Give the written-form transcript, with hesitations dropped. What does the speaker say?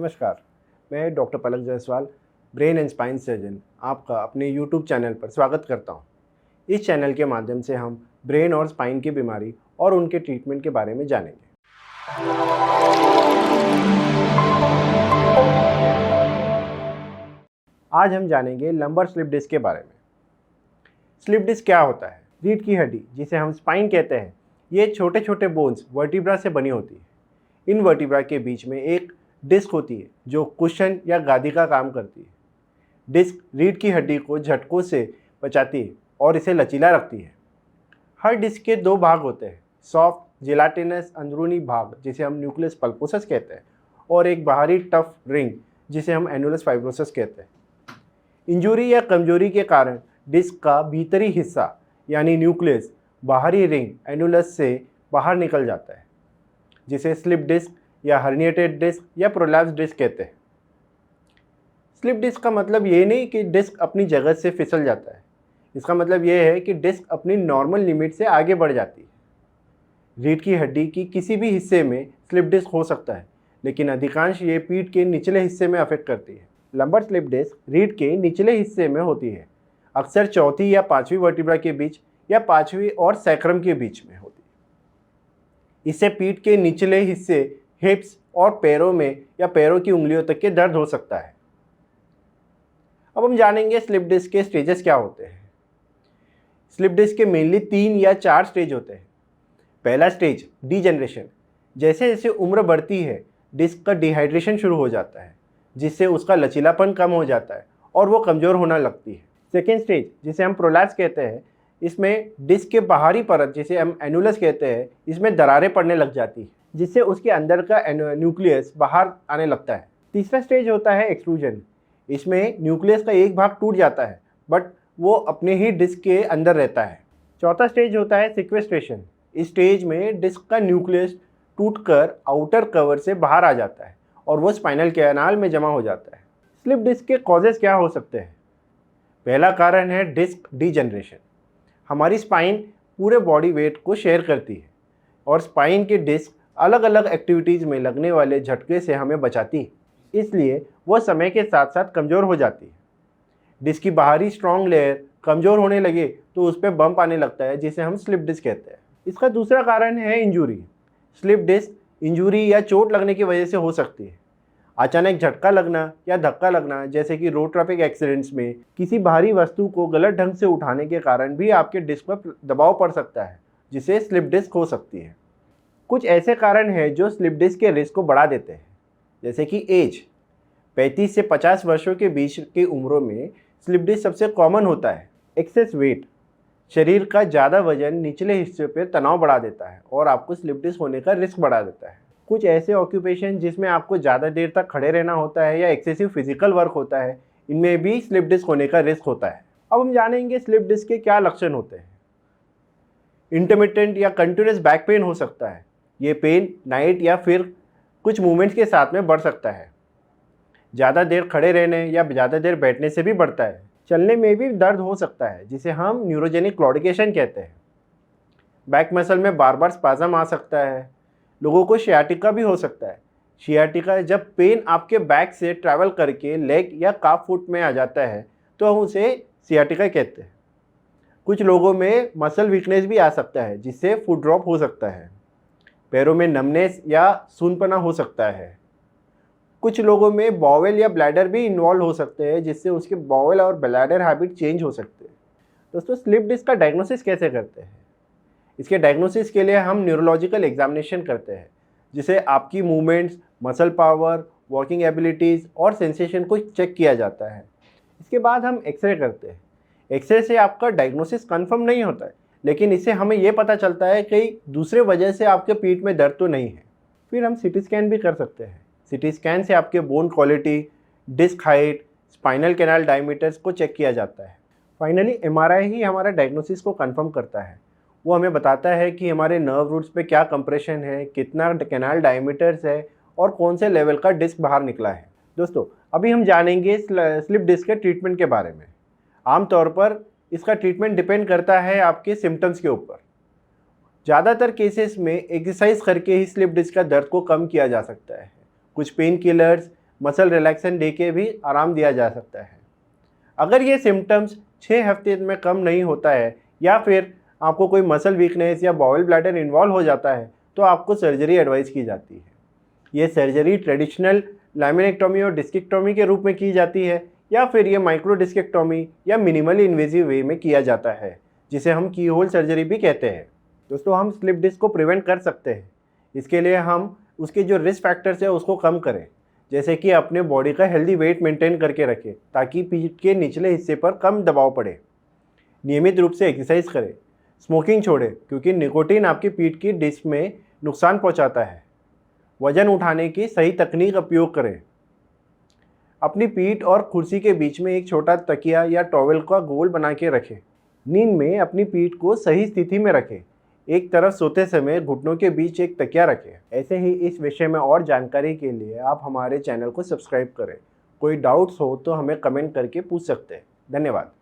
नमस्कार, मैं doctor Palak Jaiswal, brain and spine surgeon, आपका अपने यूट्यूब चैनल पर स्वागत करता हूं। इस चैनल के माध्यम से हम ब्रेन और स्पाइन की बीमारी और उनके ट्रीटमेंट के बारे में जानेंगे। आज हम जानेंगे लंबर स्लिप डिस्क के बारे में। स्लिप डिस्क क्या होता है? रीढ़ की हड्डी, जिसे हम स्पाइन कहते हैं, ये छोटे छोटे बोन्स वर्टिब्रा से बनी होती है। इन वर्टिब्रा के बीच में एक डिस्क होती है जो कुशन या गादी का काम करती है। डिस्क रीढ़ की हड्डी को झटकों से बचाती है और इसे लचीला रखती है। हर डिस्क के दो भाग होते हैं, सॉफ्ट जिलाटिनस अंदरूनी भाग जिसे हम न्यूक्लियस पल्पोसस कहते हैं और एक बाहरी टफ रिंग जिसे हम एनुलस फाइब्रोसस कहते हैं। इंजुरी या कमजोरी के कारण डिस्क का भीतरी हिस्सा यानी न्यूक्लियस बाहरी रिंग एनुलस से बाहर निकल जाता है, जिसे स्लिप डिस्क या हर्निएटेड डिस्क या प्रोलैप्स डिस्क कहते हैं। स्लिप डिस्क का मतलब ये नहीं कि डिस्क अपनी जगह से फिसल जाता है। इसका मतलब ये है कि डिस्क अपनी नॉर्मल लिमिट से आगे बढ़ जाती है। रीढ़ की हड्डी की किसी भी हिस्से में स्लिप डिस्क हो सकता है, लेकिन अधिकांश ये पीठ के निचले हिस्से में अफेक्ट करती है। लंबर स्लिप डिस्क रीढ़ के निचले हिस्से में होती है, अक्सर चौथी या पांचवी वर्टिब्रा के बीच या पांचवी और सैक्रम के बीच में होती है। इससे पीठ के निचले हिस्से, हिप्स और पैरों में या पैरों की उंगलियों तक के दर्द हो सकता है। अब हम जानेंगे स्लिप डिस्क के स्टेजेस क्या होते हैं। स्लिप डिस्क के मेनली 3 या 4 स्टेज होते हैं। पहला स्टेज डीजनरेशन। जैसे जैसे उम्र बढ़ती है डिस्क का डिहाइड्रेशन शुरू हो जाता है, जिससे उसका लचीलापन कम हो जाता है और वो कमज़ोर होना लगती है। सेकेंड स्टेज, जिसे हम प्रोलैप्स कहते हैं, इसमें डिस्क के बाहरी परत, जिसे हम एनुलस कहते हैं, इसमें दरारें पड़ने लग जाती है, जिससे उसके अंदर का न्यूक्लियस बाहर आने लगता है। तीसरा स्टेज होता है एक्सट्रूजन। इसमें न्यूक्लियस का एक भाग टूट जाता है, बट वो अपने ही डिस्क के अंदर रहता है। चौथा स्टेज होता है सिक्वेस्ट्रेशन। इस स्टेज में डिस्क का न्यूक्लियस टूटकर आउटर कवर से बाहर आ जाता है और वो स्पाइनल कैनाल में जमा हो जाता है। स्लिप डिस्क के कॉजेज़ क्या हो सकते हैं? पहला कारण है डिस्क डीजनरेशन। हमारी स्पाइन पूरे बॉडी वेट को शेयर करती है और स्पाइन के डिस्क अलग अलग एक्टिविटीज़ में लगने वाले झटके से हमें बचाती है, इसलिए वह समय के साथ साथ कमज़ोर हो जाती है। डिस्क की बाहरी स्ट्रॉन्ग लेयर कमज़ोर होने लगे तो उस पर बम्प आने लगता है, जिसे हम स्लिप डिस्क कहते हैं। इसका दूसरा कारण है इंजरी। स्लिप डिस्क इंजरी या चोट लगने की वजह से हो सकती है। अचानक झटका लगना या धक्का लगना, जैसे कि रोड ट्रैफिक एक्सीडेंट्स में किसी भारी वस्तु को गलत ढंग से उठाने के कारण भी आपके डिस्क पर दबाव पड़ सकता है, जिसे स्लिप डिस्क हो सकती है। कुछ ऐसे कारण हैं जो स्लिप डिस्क के रिस्क को बढ़ा देते हैं, जैसे कि एज। 35 से 50 वर्षों के बीच की उम्रों में स्लिप डिस्क सबसे कॉमन होता है। एक्सेस वेट, शरीर का ज़्यादा वजन निचले हिस्से पर तनाव बढ़ा देता है और आपको स्लिप डिस्क होने का रिस्क बढ़ा देता है। कुछ ऐसे ऑक्यूपेशन जिसमें आपको ज़्यादा देर तक खड़े रहना होता है या एक्सेसिव फिजिकल वर्क होता है, इनमें भी स्लिप डिस्क होने का रिस्क होता है। अब हम जानेंगे स्लिप डिस्क के क्या लक्षण होते हैं। इंटरमिटेंट या कंटिन्यूस बैक पेन हो सकता है। ये पेन नाइट या फिर कुछ मूवमेंट्स के साथ में बढ़ सकता है। ज़्यादा देर खड़े रहने या ज़्यादा देर बैठने से भी बढ़ता है। चलने में भी दर्द हो सकता है, जिसे हम न्यूरोजेनिक क्लॉडिकेशन कहते हैं। बैक मसल में बार बार स्पाज़म आ सकता है। लोगों को शियाटिका भी हो सकता है। शियाटिका जब पेन आपके बैक से ट्रैवल करके लेग या काफ फुट में आ जाता है तो हम उसे सियाटिका कहते हैं। कुछ लोगों में मसल वीकनेस भी आ सकता है, जिससे फुट ड्रॉप हो सकता है। पैरों में नमनेस या सूनपना हो सकता है। कुछ लोगों में बॉवेल या ब्लैडर भी इन्वॉल्व हो सकते हैं, जिससे उसके बॉवेल और ब्लैडर हैबिट चेंज हो सकते हैं। दोस्तों, स्लिप डिस्क का डायग्नोसिस कैसे करते हैं? इसके डायग्नोसिस के लिए हम न्यूरोलॉजिकल एग्जामिनेशन करते हैं, जिसे आपकी movements, muscle power, walking abilities और सेंसेशन को चेक किया जाता है। इसके बाद हम एक्सरे करते हैं। एक्सरे से आपका डायग्नोसिस कंफर्म नहीं होता है, लेकिन इससे हमें ये पता चलता है कि दूसरे वजह से आपके पीठ में दर्द तो नहीं है। फिर हम सीटी स्कैन भी कर सकते हैं। सीटी स्कैन से आपके bone quality, disc height, spinal canal diameters को चेक किया जाता है। फाइनली एमआरआई ही हमारा डायग्नोसिस को कंफर्म करता है। वो हमें बताता है कि हमारे नर्व रूट्स पे क्या कंप्रेशन है, कितना कैनाल डायमीटर्स है और कौन से लेवल का डिस्क बाहर निकला है। दोस्तों, अभी हम जानेंगे स्लिप डिस्क के ट्रीटमेंट के बारे में। आमतौर पर इसका ट्रीटमेंट डिपेंड करता है आपके सिम्टम्स के ऊपर। ज़्यादातर केसेस में एक्सरसाइज करके ही स्लिप डिस्क का दर्द को कम किया जा सकता है। कुछ पेन किलर्स, मसल रिलैक्सेशन दे के भी आराम दिया जा सकता है। अगर ये सिम्टम्स 6 हफ्ते में कम नहीं होता है या फिर आपको कोई मसल वीकनेस या बाउल ब्लैडर इन्वॉल्व हो जाता है तो आपको सर्जरी एडवाइस की जाती है। ये सर्जरी ट्रेडिशनल लैमिनेक्टोमी और डिस्केक्टोमी के रूप में की जाती है या फिर ये माइक्रो डिस्केक्टोमी या मिनिमली इन्वेजिव वे में किया जाता है, जिसे हम की होल सर्जरी भी कहते हैं। दोस्तों, हम स्लिप डिस्क को प्रिवेंट कर सकते हैं। इसके लिए हम उसके जो रिस्क फैक्टर्स है उसको कम करें, जैसे कि अपने बॉडी का हेल्दी वेट मेंटेन करके रखें ताकि पीठ के निचले हिस्से पर कम दबाव पड़े। नियमित रूप से एक्सरसाइज करें। स्मोकिंग छोड़ें क्योंकि निकोटीन आपकी पीठ की डिस्क में नुकसान पहुंचाता है। वजन उठाने की सही तकनीक उपयोग करें। अपनी पीठ और कुर्सी के बीच में एक छोटा तकिया या टॉवेल का गोल बना के रखें। नींद में अपनी पीठ को सही स्थिति में रखें। एक तरफ सोते समय घुटनों के बीच एक तकिया रखें। ऐसे ही इस विषय में और जानकारी के लिए आप हमारे चैनल को सब्सक्राइब करें। कोई डाउट्स हो तो हमें कमेंट करके पूछ सकते हैं। धन्यवाद।